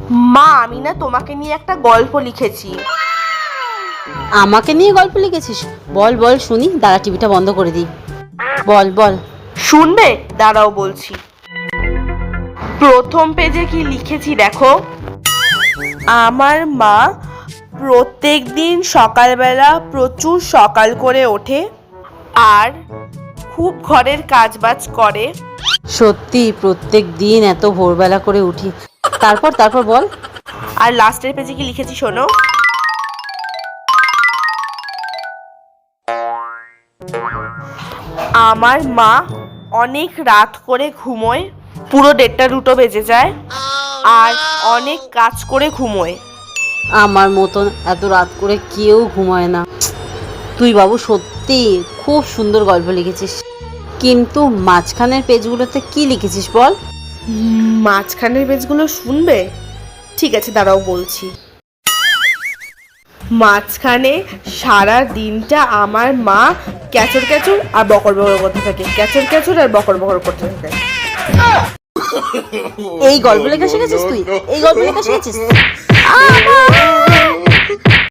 মা, আমি না তোমাকে নিয়ে একটা গল্প লিখেছি। আমাকে নিয়ে গল্প লিখেছিস? বল বল শুনি। দাঁড়া, টিভিটা বন্ধ করে দিই। বল বল। শুনবে? দাঁড়াও বলছি। প্রথম পেজে কি লিখেছি দেখো। আমার মা প্রত্যেক দিন সকালবেলা প্রচুর সকাল করে ওঠে আর খুব ঘরের কাজবাজ করে। সত্যি প্রত্যেক দিন এত ভোরবেলা করে উঠি। তারপর তারপর বল। আর লাস্টের পেজে কি লিখেছি শোনো। আমার মা অনেক রাত করে ঘুমোয়, পুরো 1:30-2টো বেজে যায়, আর অনেক কাজ করে ঘুমোয়। আমার মতন এত রাত করে কেউ ঘুমায় না। তুই বাবু সত্যি খুব সুন্দর গল্প লিখেছিস, কিন্তু মাঝখানের পেজগুলোতে কি লিখেছিস বল। মাঝখানের পেজগুলো শুনবে? ঠিক আছে, দাঁড়াও বলছি। মাঝখানে সারা দিনটা আমার মা ক্যাচর ক্যাচর আর বকর বকর করতে থাকে, ক্যাচর ক্যাচর আর বকর বকর করতে থাকে। এই গল্প লেখা শিখেছিস তুই? এই গল্প লেখা শিখেছিস?